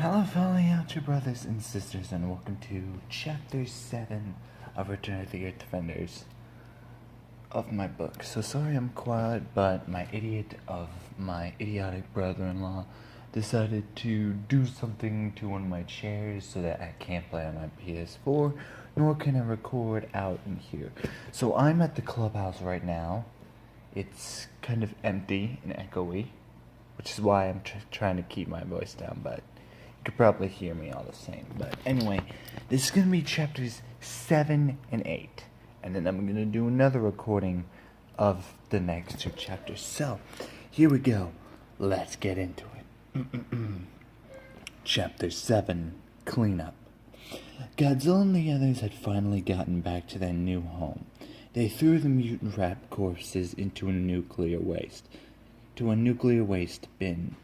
Hello, fellow Outro brothers and sisters, and welcome to Chapter 7 of Return of the Earth Defenders of my book. So sorry I'm quiet, but my idiotic brother-in-law decided to do something to one of my chairs so that I can't play on my PS4, nor can I record out in here. So I'm at the clubhouse right now. It's kind of empty and echoey, which is why I'm trying to keep my voice down, but you could probably hear me all the same. But anyway, this is going to be chapters 7 and 8. And then I'm going to do another recording of the next two chapters. So, here we go. Let's get into it. Chapter 7, Cleanup. Godzilla and the others had finally gotten back to their new home. They threw the mutant rat corpses into a nuclear waste bin.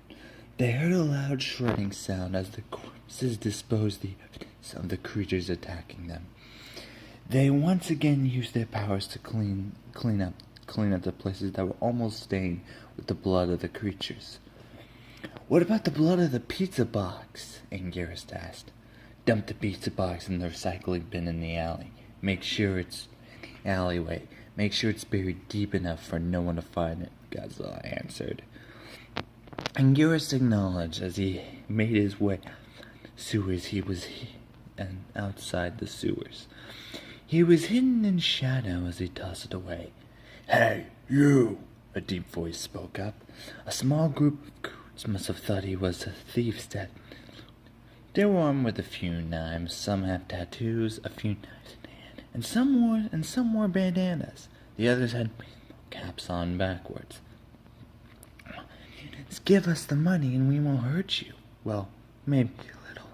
They heard a loud shredding sound as the corpses disposed the evidence of the creatures attacking them. They once again used their powers to clean up the places that were almost stained with the blood of the creatures. "What about the blood of the pizza box?" Anguirus asked. "Dump the pizza box in the recycling bin in the alley. Make sure it's buried deep enough for no one to find it," Godzilla answered. Anguirus acknowledged as he made his way outside the sewers. He was hidden in shadow as he tossed it away. "Hey, you!" a deep voice spoke up. A small group of goons must have thought he was a thief's dad. They were armed with a few knives. Some have tattoos, a few knives in hand, and some wore bandanas. The others had caps on backwards. "Just give us the money and we won't hurt you." "Well, maybe a little."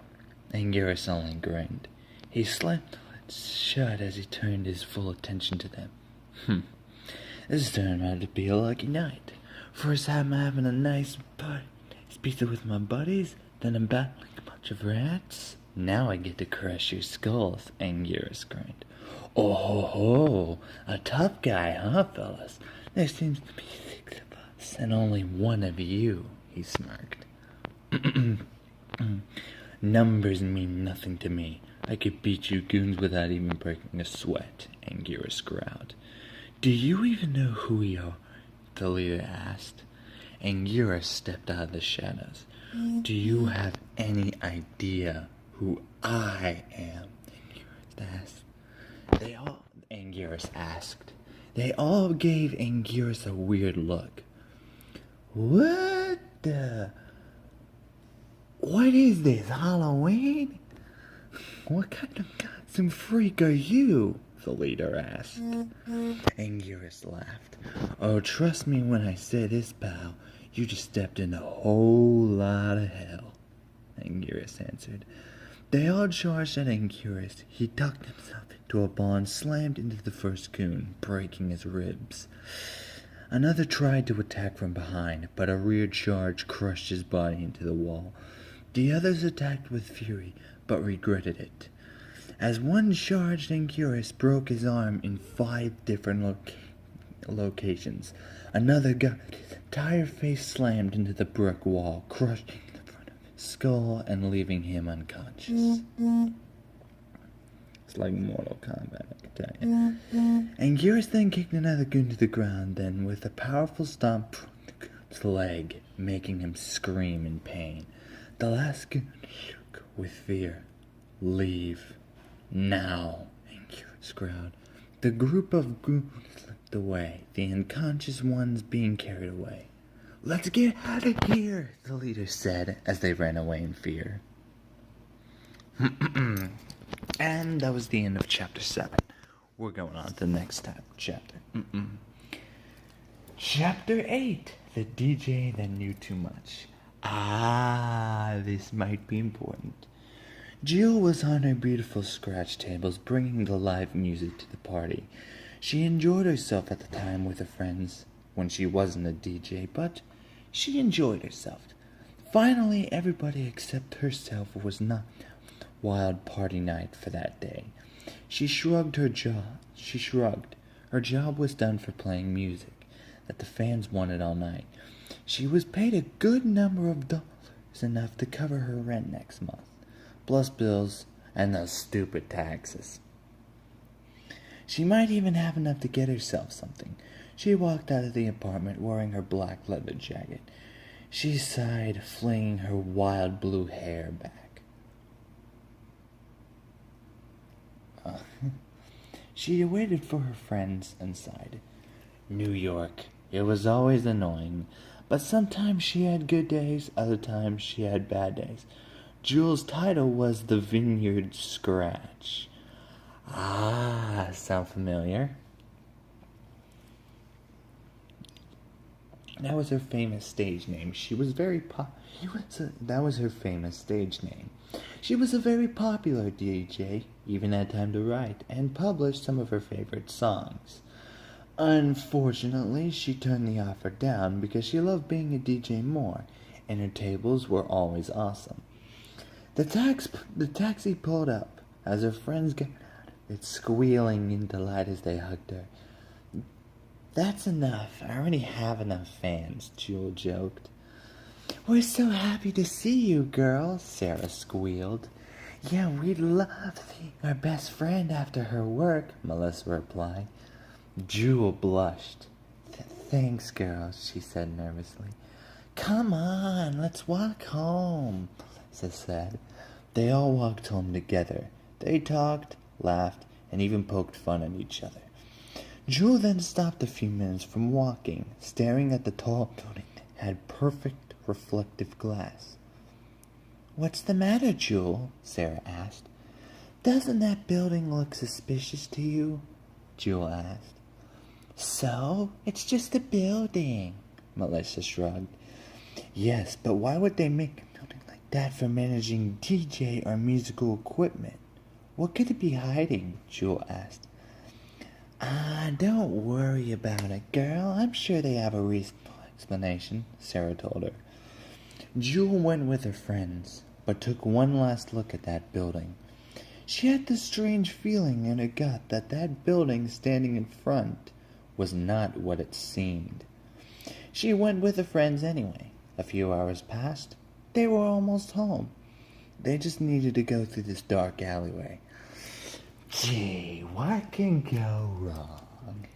Anguirus only grinned. He slammed the lid shut as he turned his full attention to them. This turned out to be a lucky night. First I'm having a nice pizza with my buddies, then I'm battling a bunch of rats. Now I get to crush your skulls, Anguirus grinned. "Oh ho ho, a tough guy, huh, fellas? There seems to be 6 of us, and only 1 of you," he smirked. "Numbers mean nothing to me. I could beat you goons without even breaking a sweat," Anguirus growled. "Do you even know who we are?" the leader asked. Anguirus stepped out of the shadows. "Do you have any idea who I am?" Anguirus asked. They all gave Anguirus a weird look. What is this, Halloween? "What kind of goddamn freak are you?" the leader asked. Anguirus laughed. "Oh, trust me when I say this, pal. You just stepped in a whole lot of hell," Anguirus answered. They all charged at Anguirus. He ducked himself into a ball and slammed into the first goon, breaking his ribs. Another tried to attack from behind, but a rear charge crushed his body into the wall. The others attacked with fury, but regretted it. As one charged, Anguirus broke his arm in 5 different locations. Another got his entire face slammed into the brick wall, crushing the front of his skull and leaving him unconscious. It's like Mortal Kombat, I can tell you. Anguirus then kicked another goon to the ground, then with a powerful stomp broke the goon's leg, making him scream in pain. The last goon shook with fear. "Leave now," Anguirus growled. The group of goons slipped away, the unconscious ones being carried away. "Let's get out of here," the leader said as they ran away in fear. And that was the end of chapter 7. We're going on to the next chapter. Chapter 8, the DJ that knew too much. This might be important. Jill was on her beautiful scratch tables, bringing the live music to the party. She enjoyed herself at the time with her friends when she wasn't a DJ, but she enjoyed herself. Finally, everybody except herself was not wild party night for that day. She shrugged. Her job was done for playing music that the fans wanted all night. She was paid a good number of dollars is enough to cover her rent next month, plus bills and those stupid taxes. She might even have enough to get herself something. She walked out of the apartment wearing her black leather jacket. She sighed, flinging her wild blue hair back. She waited for her friends and sighed. New York. It was always annoying, but sometimes she had good days, other times she had bad days. Jewel's title was the Vineyard Scratch. Ah, sound familiar? That was her famous stage name. She was very that was her famous stage name. She was a very popular DJ, even had time to write and publish some of her favorite songs. Unfortunately, she turned the offer down because she loved being a DJ more, and her tables were always awesome. The taxi pulled up as her friends got out, it squealing in delight as they hugged her. That's enough. I already have enough fans, Jewel joked. We're so happy to see you, girl, Sarah squealed. Yeah, we'd love seeing our best friend after her work, Melissa replied. Jewel blushed. Thanks, girls, she said nervously. Come on, let's walk home, Melissa said. They all walked home together. They talked, laughed, and even poked fun at each other. Jewel then stopped a few minutes from walking, staring at the tall building that had perfect reflective glass. What's the matter, Jewel? Sarah asked. Doesn't that building look suspicious to you? Jewel asked. So? It's just a building, Melissa shrugged. Yes, but why would they make a building like that for managing DJ or musical equipment? What could it be hiding? Jewel asked. Don't worry about it, girl. I'm sure they have a reasonable explanation, Sarah told her. Jewel went with her friends, but took one last look at that building. She had this strange feeling in her gut that that building standing in front was not what it seemed. She went with her friends anyway. A few hours passed. They were almost home. They just needed to go through this dark alleyway. Gee, what can go wrong?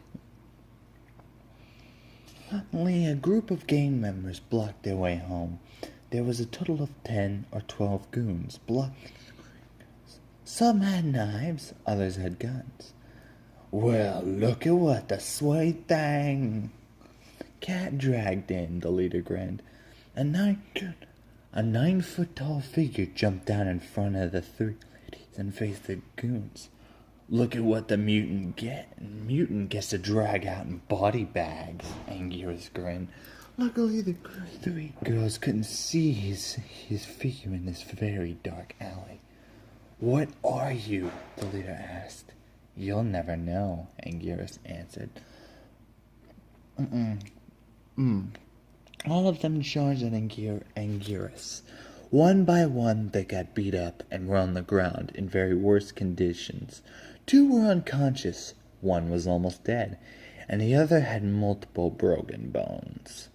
Suddenly, a group of gang members blocked their way home. There was a total of 10 or 12 goons blocking. Some had knives, others had guns. Well, look at what the sweet thing Cat dragged in, the leader grinned. A 9-foot-tall figure jumped down in front of the three ladies and faced the goons. Look at what the mutant gets to drag out in body bags, Anguirus grinned. Luckily, the three girls couldn't see his figure in this very dark alley. What are you? The leader asked. You'll never know, Anguirus answered. All of them charged at Anguirus. One by one, they got beat up and were on the ground in very worse conditions. 2 were unconscious, 1 was almost dead, and the other had multiple broken bones.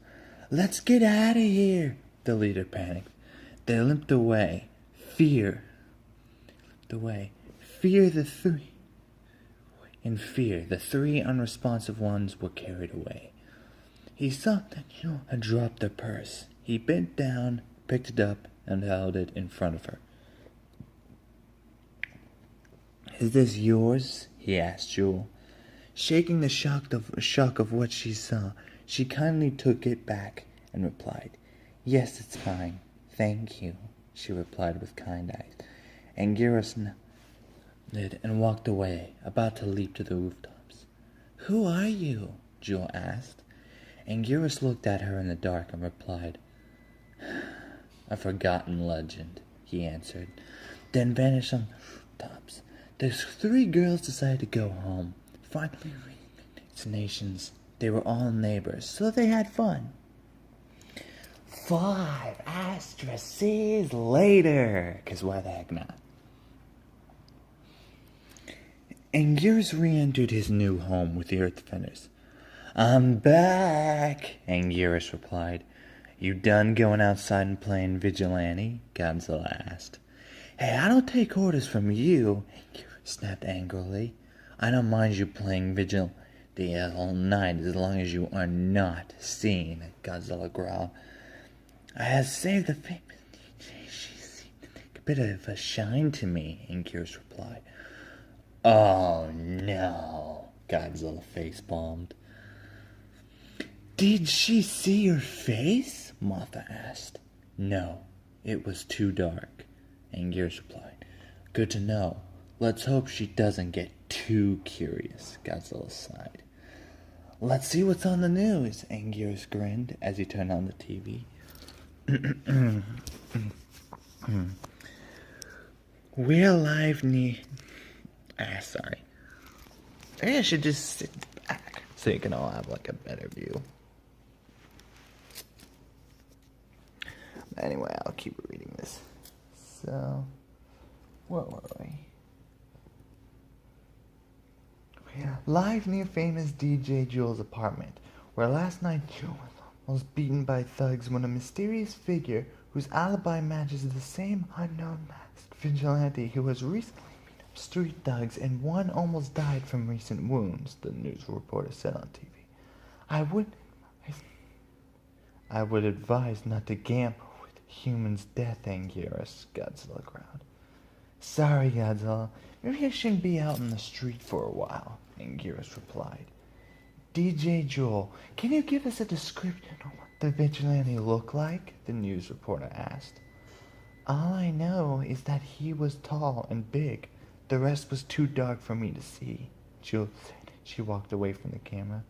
Let's get out of here, the leader panicked. They limped away. Fear the three. In fear, the 3 unresponsive ones were carried away. He saw that Jewel had dropped her purse. He bent down, picked it up, and held it in front of her. Is this yours? He asked Jewel. Shaking the shock of what she saw, she kindly took it back and replied, Yes, it's mine. Thank you, she replied with kind eyes. Anguirus nodded and walked away, about to leap to the rooftops. Who are you? Jewel asked. Anguirus looked at her in the dark and replied, A forgotten legend, he answered, then vanished on the rooftops. The 3 girls decided to go home. Finally reaching their destinations, they were all neighbors, so they had fun. 5 asterisks later, 'cause why the heck not? Anguirus re-entered his new home with the Earth Defenders. I'm back, Anguirus replied. You done going outside and playing vigilante? Godzilla asked. Hey, I don't take orders from you, snapped angrily. I don't mind you playing vigilante all night as long as you are not seen, Godzilla growled. I have saved the famous DJ. She seemed to take a bit of a shine to me, Anguirus replied. Oh no, Godzilla face-palmed. Did she see your face? Mothra asked. No, it was too dark, Anguirus replied. Good to know. Let's hope she doesn't get too curious, Godzilla sighed. Let's see what's on the news, Anguirus grinned as he turned on the TV. We're live near... sorry. Maybe I should just sit back so you can all have like a better view. Anyway, I'll keep reading this. So, where were we? Live near famous DJ Jewel's apartment, where last night Jewel was almost beaten by thugs when a mysterious figure whose alibi matches the same unknown masked vigilante who has recently beat up street thugs and one almost died from recent wounds, the news reporter said on TV. I would advise not to gamble with humans' death, Anguirus, Godzilla growled. Sorry, Godzilla. Maybe I shouldn't be out in the street for a while, Anguirus replied. DJ Jewel, can you give us a description of what the vigilante looked like? The news reporter asked. All I know is that he was tall and big. The rest was too dark for me to see, Jewel said. She walked away from the camera.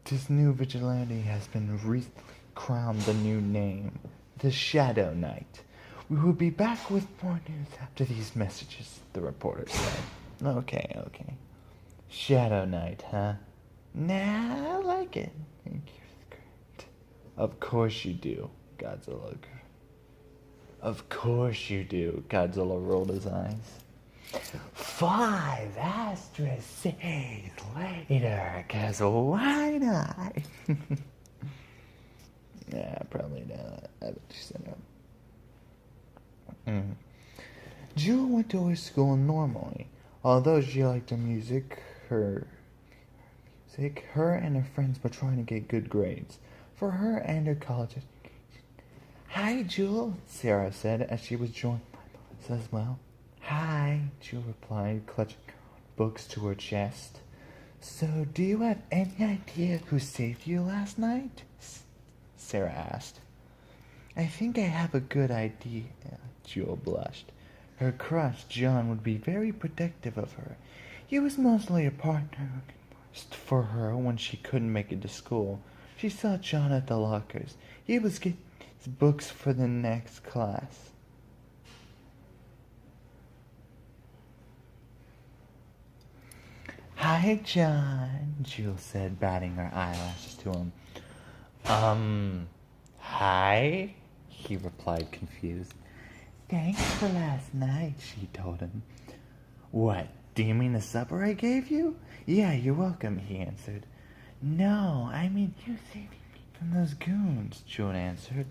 This new vigilante has been recently crowned the new name, the Shadow Knight. We will be back with more news after these messages, the reporter said. Okay. Shadow Knight, huh? Nah, I like it. Of course you do, Godzilla. Of course you do, Godzilla rolled his eyes. 5 asterisks later, 'cause why not? Yeah, probably not. I bet you said no. Jewel went to her school normally. Although she liked her music, her and her friends were trying to get good grades for her and her college education. Hi, Jewel, Sarah said as she was joined by Melissa as well. Hi, Jewel replied, clutching her books to her chest. So, do you have any idea who saved you last night? Sarah asked. I think I have a good idea, Jewel blushed. Her crush, John, would be very protective of her. He was mostly a partner for her when she couldn't make it to school. She saw John at the lockers. He was getting his books for the next class. Hi, John, Jewel said, batting her eyelashes to him. Hi? He replied, confused. Thanks for last night, she told him. What, do you mean the supper I gave you? Yeah, you're welcome, he answered. No, I mean you saved me from those goons, Jewel answered.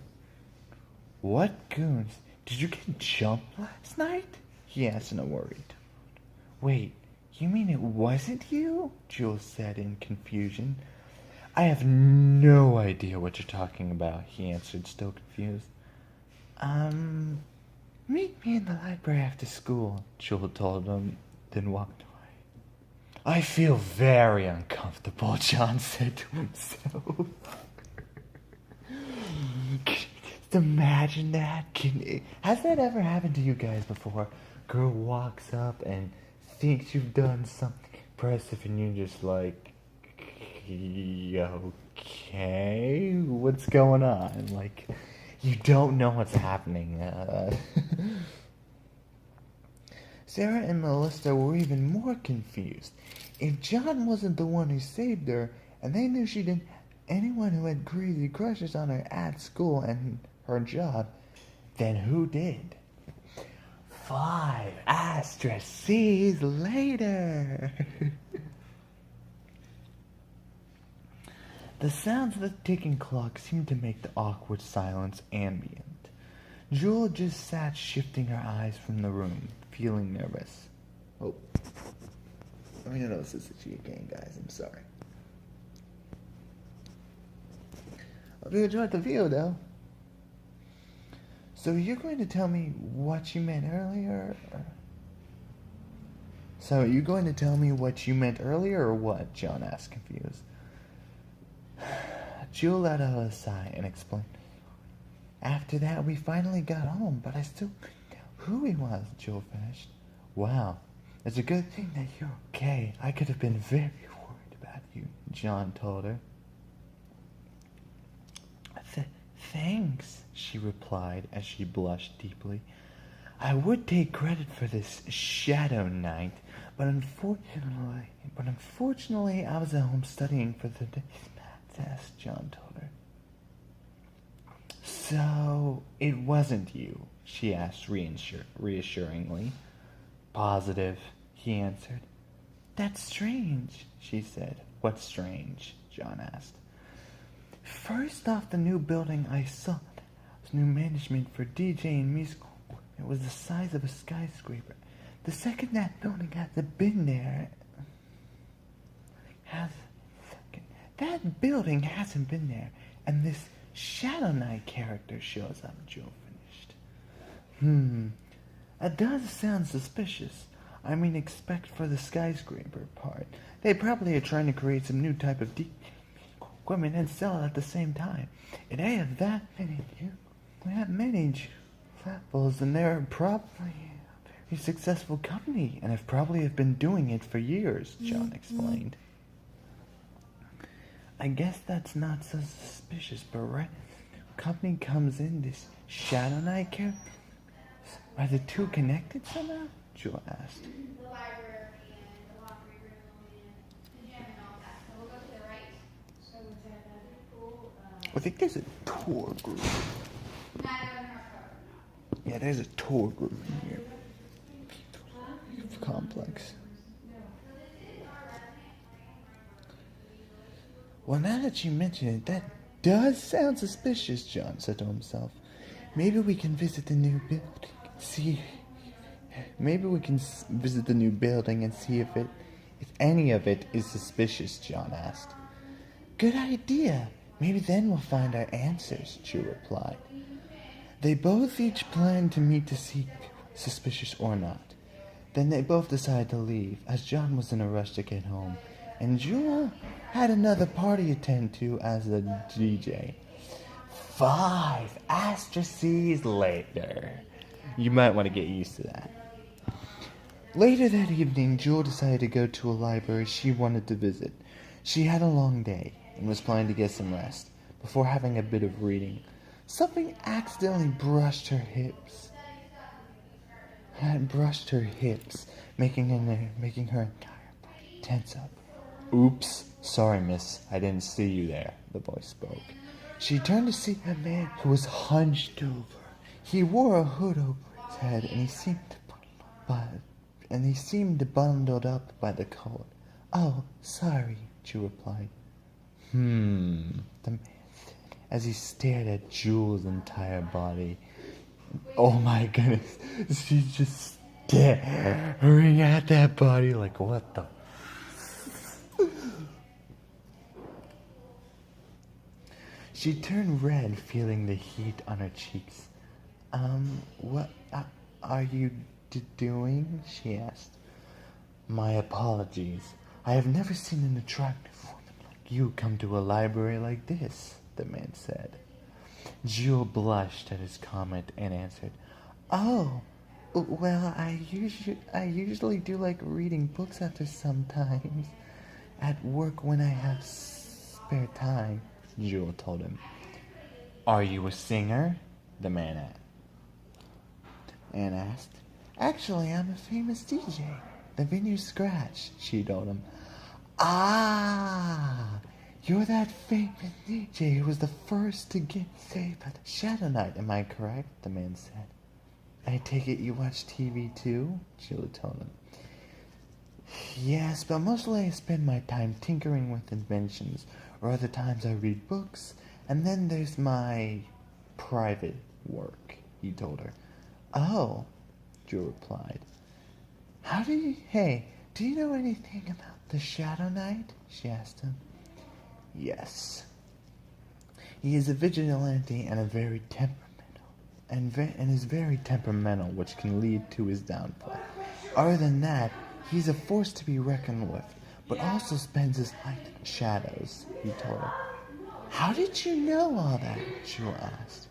What goons? Did you get jumped last night? He asked in a worried tone. Wait, you mean it wasn't you? Jewel said in confusion. I have no idea what you're talking about, he answered, still confused. Meet me in the library after school, Jewel told him, then walked away. I feel very uncomfortable, John said to himself. Can you just imagine that? Has that ever happened to you guys before? Girl walks up and thinks you've done something impressive and you're just like, okay, what's going on? Like, you don't know what's happening. Sarah and Melissa were even more confused. If John wasn't the one who saved her, and they knew she didn't have anyone who had crazy crushes on her at school and her job, then who did? 5 asterisks later. The sounds of the ticking clock seemed to make the awkward silence ambient. Jewel just sat shifting her eyes from the room, feeling nervous. Oh, let me notice this is she again, guys. I'm sorry. Hope you enjoyed the video, though. So you're going to tell me what you meant earlier? So you going to tell me what you meant earlier, or what? John asked, confused. Jewel let out a sigh and explained. After that, we finally got home, but I still couldn't tell who he was, Jewel finished. Wow, it's a good thing that you're okay. I could have been very worried about you, John told her. Thanks, she replied as she blushed deeply. I would take credit for this shadow night, but unfortunately I was at home studying for the day's math test, John told her. So, it wasn't you, she asked reassuringly. Positive, he answered. That's strange, she said. What's strange? John asked. First off, the new building I saw was new management for DJ and musical. It was the size of a skyscraper. The second that building hasn't been there. That building hasn't been there, and this Shadow Knight character shows up, Joe finished. It does sound suspicious. I mean, except for the skyscraper part. They probably are trying to create some new type of equipment and sell it at the same time. It ain't that many levels, and they're probably a very successful company, and have been doing it for years, John explained. I guess that's not so suspicious, but right, the company comes in, this Shadow Knight character. Are the two connected somehow? Jewel asked. The library and the laundry room and the gym and all that. So we'll go to the right. So is that another pool? I think there's a tour group. Yeah, there's a tour group in here. Complex. Well, now that you mention it, that does sound suspicious, John said to himself. Maybe we can visit the new building. Maybe we can visit the new building and see if any of it is suspicious, John asked. Good idea. Maybe then we'll find our answers, Jewel replied. They both each planned to meet to see if it was suspicious or not. Then they both decided to leave, as John was in a rush to get home, and Jewel had another party to attend to as a DJ. 5 asteroids later. You might want to get used to that. Later that evening, Jewel decided to go to a library she wanted to visit. She had a long day and was planning to get some rest before having a bit of reading. Something accidentally brushed her hips. Making her entire body tense up. Oops, sorry, miss. I didn't see you there, the voice spoke. She turned to see a man who was hunched over. He wore a hood over his head, and he seemed bundled up by the coat. Oh, sorry, Jewel replied. The man said, as he stared at Jewel's entire body. Oh my goodness, she's just staring at that body like, what the? She turned red, feeling the heat on her cheeks. What are you doing? She asked. My apologies. I have never seen an attractive woman like you come to a library like this, the man said. Jewel blushed at his comment and answered, Oh, well, I usually do like reading books after sometimes. At work when I have spare time, Jewel told him. Are you a singer? The man asked. Actually, I'm a famous DJ. The Vineyard Scratch, she told him. Ah, you're that famous DJ who was the first to get saved by the Shadow Knight, am I correct? The man said. I take it you watch TV too? Jewel told him. Yes, but mostly I spend my time tinkering with inventions, or other times I read books, and then there's my private work, he told her. Oh, Joe replied. Do you know anything about the Shadow Knight? She asked him. Yes. He is a vigilante and is very temperamental, which can lead to his downfall. Other than that, he's a force to be reckoned with, but also spends his life in shadows, he told her. How did you know all that? Jewel asked.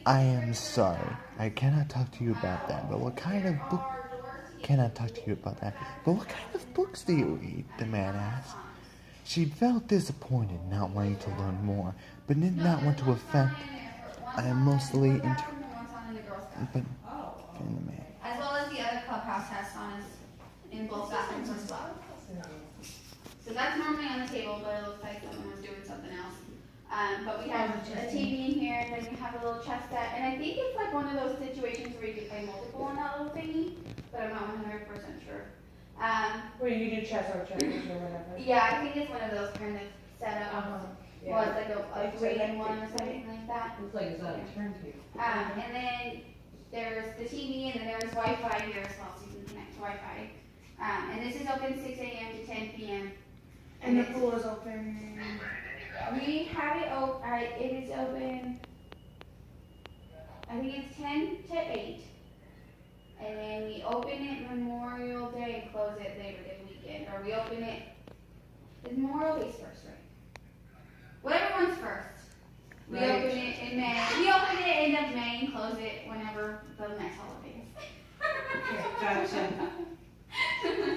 I am sorry. I cannot talk to you about that, but what kind of book... Cannot talk to you about that, but what kind of books do you read? The man asked. She felt disappointed, not wanting to learn more, but did not want to offend. I am mostly into... But... the man. As well as the other clubhouse has saunas in both bathrooms as well. So that's normally on the table, but it looks like someone was doing something else. But we have a TV in here, and then we have a little chess set, and I think it's like one of those situations where you can play multiple on that little thingy, but I'm not 100% sure. Where you do chess or checkers or whatever. Yeah, I think it's one of those kind of setups. Yeah. Well, it's like a grading one or something like that. Looks like it's on a turntable. And then there's the TV, and then there's Wi-Fi here as well, so you can connect to Wi-Fi. And this is open 6 a.m. to 10 p.m. And the pool is open. We have it open, it is open, I think it's 10 to 8. And then we open it Memorial Day and close it Labor Day weekend. Or we open it, is Memorial Day's first, right? Whatever one's first. We Right. open it in May. We open it end of May and close it whenever the next holiday is. Okay, gotcha.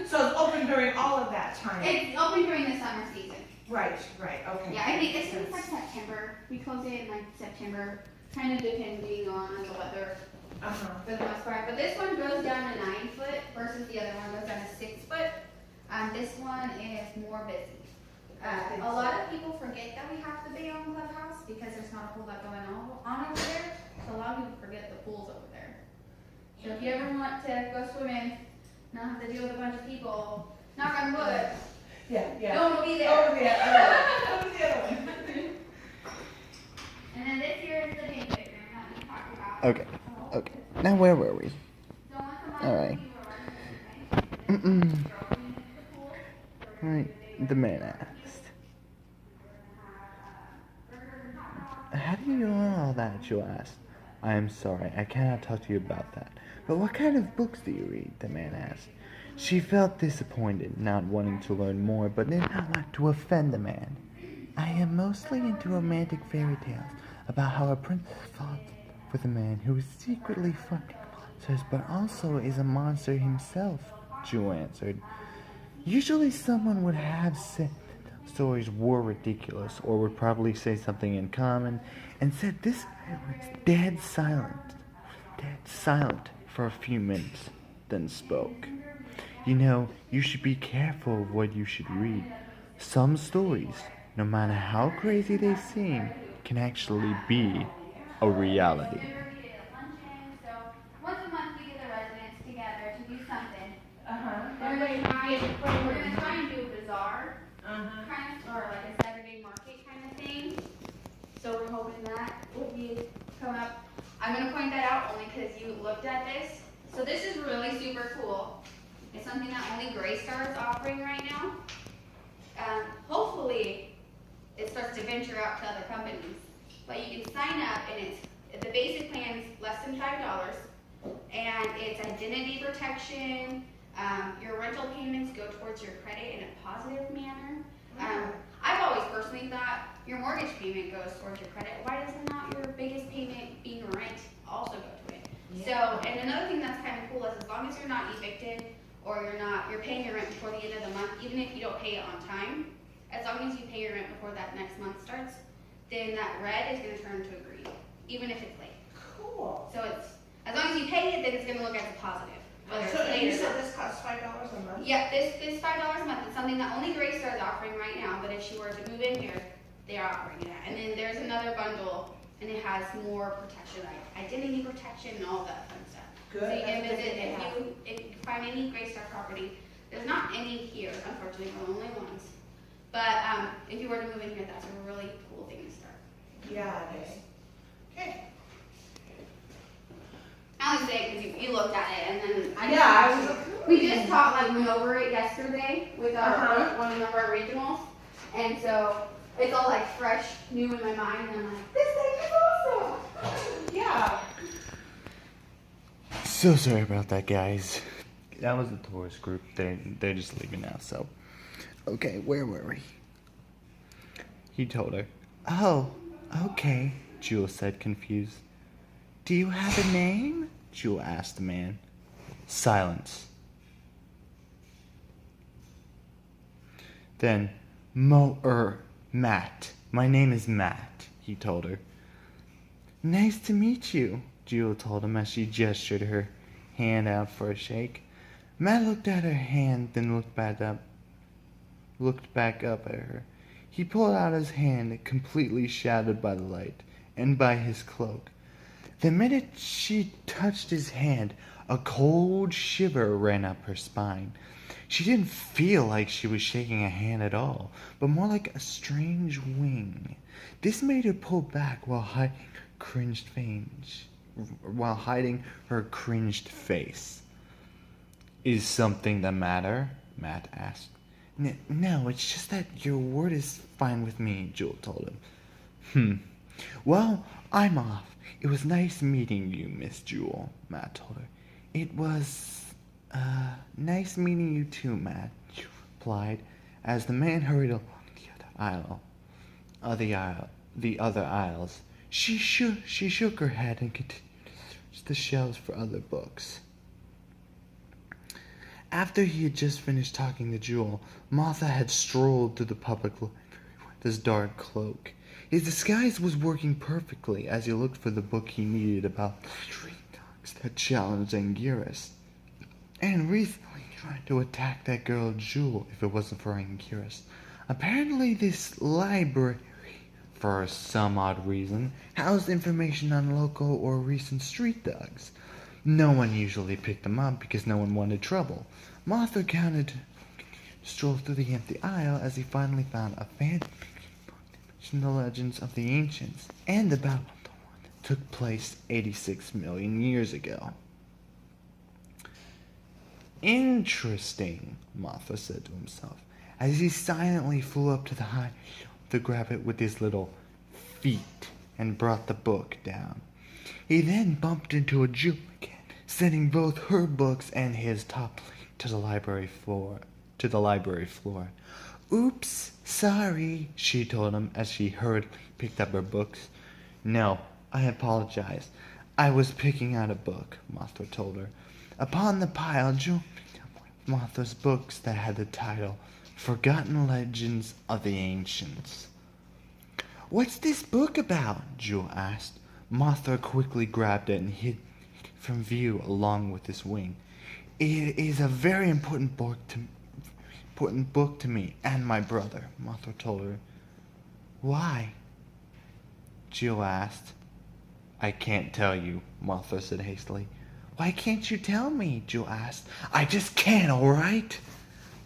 So it's open during all of that time? It's open during the summer season. Right, okay. Yeah, I think this is like September. We close it in like September, kind of depending on the weather for the most part. But this one goes down to 9 foot versus the other one goes down to 6 foot. This one is more busy. A lot of people forget that we have the bay on Clubhouse because there's not a whole lot going on over there. So a lot of people forget the pool's over there. So if you ever want to go swimming, not have to deal with a bunch of people, knock on wood, Yeah. no one will be there. Over there, over the other one. And then this here is the banquet room that we talked about. Okay. Now where were we? Don't want the All right. Right. The man asked. How do you know all that? Joe asked. I am sorry, I cannot talk to you about that. But what kind of books do you read? The man asked. She felt disappointed, not wanting to learn more, but did not want to offend the man. I am mostly into romantic fairy tales about how a princess falls with a man who is secretly fucking monsters, but also is a monster himself, Jewel answered. Usually someone would have said that those stories were ridiculous, or would probably say something in common, and said this guy was dead silent for a few minutes, then spoke. You know, you should be careful of what you should read. Some stories, no matter how crazy they seem, can actually be a reality. So once a month we get the residents together to do something. Uh-huh. We're gonna try and do a bazaar, kind of, or like a Saturday market kind of thing. So we're hoping that will be come up. I'm gonna point that out only because you looked at this. So this is really super cool. It's something that only Graystar is offering right now. Hopefully, it starts to venture out to other companies. But you can sign up, and the basic plan is less than $5, and it's identity protection. Your rental payments go towards your credit in a positive manner. I've always personally thought your mortgage payment goes towards your credit. Why does not your biggest payment being rent also go to it? Yeah. So, and another thing that's kind of cool is as long as you're not evicted or you're paying your rent before the end of the month, even if you don't pay it on time, as long as you pay your rent before that next month starts, then that red is going to turn to a green, even if it's late. Cool. So it's, as long as you pay it, then it's going to look as a positive. Whether So it's late you or said not. this costs $5 a month? Yeah, this $5 a month is something that only Graystar is offering right now, but if she were to move in here, they are offering it. And then there's another bundle, and it has more protection, like identity protection and all that fun stuff. Good. So you can That's visit, good to have. if you find any Graystar property, There's not any here, unfortunately, we're the only ones. But if you were to move in here, that's a really cool thing to start. Yeah, it is. Okay. I only say it because you looked at it, and then we we just went over it yesterday with one of our regionals, and so it's all like fresh, new in my mind, and I'm like, this thing is awesome. Yeah. So sorry about that, guys. That was the tourist group. They're just leaving now, so. Okay, where were we? He told her. Oh, okay, Jewel said, confused. Do you have a name? Jewel asked the man. Silence. Then, Matt. My name is Matt, he told her. Nice to meet you, Jewel told him as she gestured her hand out for a shake. Matt looked at her hand, then looked back up at her. He pulled out his hand, completely shadowed by the light and by his cloak. The minute she touched his hand, a cold shiver ran up her spine. She didn't feel like she was shaking a hand at all, but more like a strange wing. This made her pull back while hiding her cringed face. Is something the matter? Matt asked. No, it's just that your word is fine with me, Jewel told him. Well, I'm off. It was nice meeting you, Miss Jewel, Matt told her. It was, nice meeting you too, Matt, she replied, as the man hurried along the other aisles. She shook her head and continued to search the shelves for other books. After he had just finished talking to Jewel, Martha had strolled through the public library with his dark cloak. His disguise was working perfectly as he looked for the book he needed about the street dogs that challenged Anguirus, and recently tried to attack that girl Jewel if it wasn't for Anguirus. Apparently this library, for some odd reason, housed information on local or recent street dogs. No one usually picked them up because no one wanted trouble. Martha strolled through the empty aisle as he finally found a fan in the legends of the ancients and about the one that took place 86 million years ago. Interesting, Martha said to himself, as he silently flew up to the high shelf to grab it with his little feet and brought the book down. He then bumped into a Jewel again, sending both her books and his top to the library floor. Oops, sorry, she told him as she hurriedly picked up her books. No, I apologize. I was picking out a book, Martha told her. Upon the pile, Jewel picked up one of Martha's books that had the title Forgotten Legends of the Ancients. What's this book about? Jewel asked. Martha quickly grabbed it and hid it from view along with his wing. It is a very important book to me and my brother, Martha told her. Why? Jewel asked. I can't tell you, Martha said hastily. Why can't you tell me? Jewel asked. I just can't, all right?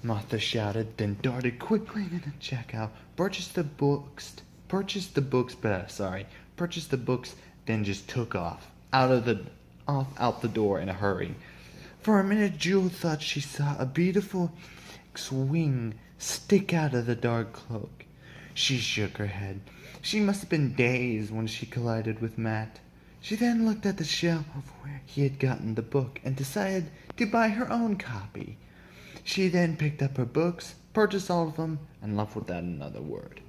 Martha shouted, then darted quickly into the checkout, purchased the books, then just took off, out the door in a hurry. For a minute, Jewel thought she saw a beautiful wing stick out of the dark cloak. She shook her head. She must have been dazed when she collided with Matt. She then looked at the shelf where he had gotten the book and decided to buy her own copy. She then picked up her books, purchased all of them, and left without another word.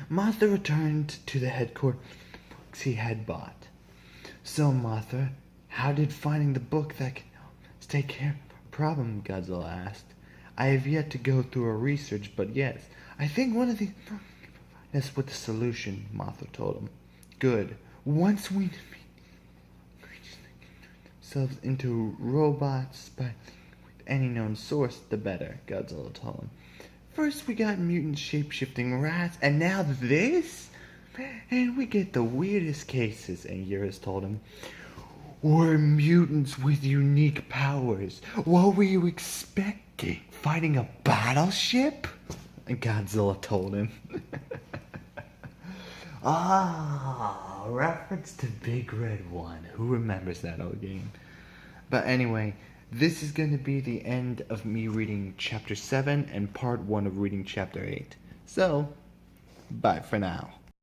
Martha returned to the headquarters with the books he had bought. So, Martha, how did finding the book that can help us take care of our problem? Godzilla asked. I have yet to go through a research, but yes, I think one of these books can provide us with the solution, Martha told him. Good. Once we defeat creatures that can turn themselves into robots by any known source, the better, Godzilla told him. First we got mutant shape-shifting rats, and now this? And we get the weirdest cases, Anguirus told him. We're mutants with unique powers. What were you expecting? Fighting a battleship? Godzilla told him. Reference to Big Red One. Who remembers that old game? But anyway, this is going to be the end of me reading Chapter 7 and Part 1 of reading Chapter 8. So, bye for now.